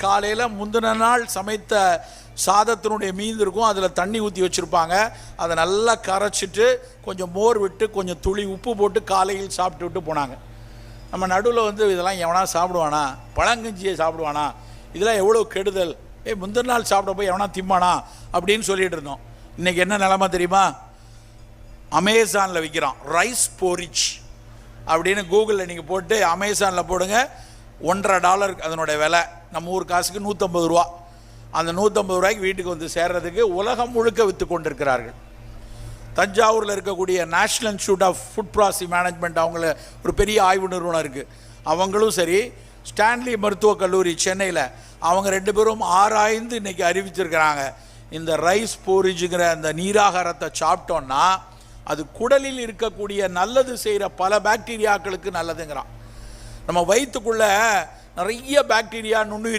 காலையில் முந்தின நாள் சமைத்த சாதத்தினுடைய மீந்து இருக்கும், அதில் தண்ணி ஊற்றி வச்சுருப்பாங்க. அதை நல்லா கரைச்சிட்டு கொஞ்சம் மோர் விட்டு கொஞ்சம் துளி உப்பு போட்டு காலையில் சாப்பிட்டு விட்டு போனாங்க. நம்ம நடுவில் இதெல்லாம் எவனா சாப்பிடுவானா, பழங்கஞ்சியை சாப்பிடுவானா, இதெல்லாம் எவ்வளோ கெடுதல், முந்தின நாள் சாப்பிட போய் எவனா திம்மானா அப்படின்னு சொல்லிட்டு இருந்தோம். இன்றைக்கி என்ன நிலமை தெரியுமா? அமேசானில் விற்கிறான் ரைஸ் போரிச் அப்படின்னு. கூகுளில் நீங்கள் போட்டு அமேசானில் போடுங்க, $1.50 அதனுடைய விலை. நம்ம ஊர் காசுக்கு 150 ரூபா. அந்த 150 ரூபாய்க்கு வீட்டுக்கு வந்து சேர்றதுக்கு உலகம் முழுக்க விற்று கொண்டிருக்கிறார்கள். தஞ்சாவூரில் இருக்கக்கூடிய national institute of food processing management, அவங்கள ஒரு பெரிய ஆய்வு நிறுவனம் இருக்குது. அவங்களும் சரி, ஸ்டான்லி மருத்துவக் கல்லூரி சென்னையில், அவங்க 2 பேரும் ஆராய்ந்து இன்றைக்கி அறிவிச்சிருக்கிறாங்க. இந்த ரைஸ் போரிஜுங்கிற அந்த நீராகாரத்தை சாப்பிட்டோன்னா அது குடலில் இருக்கக்கூடிய நல்லது செய்கிற பல பாக்டீரியாக்களுக்கு நல்லதுங்கிறான். நம்ம வயிற்றுக்குள்ளே நிறைய பாக்டீரியா, நுண்ணுயிரி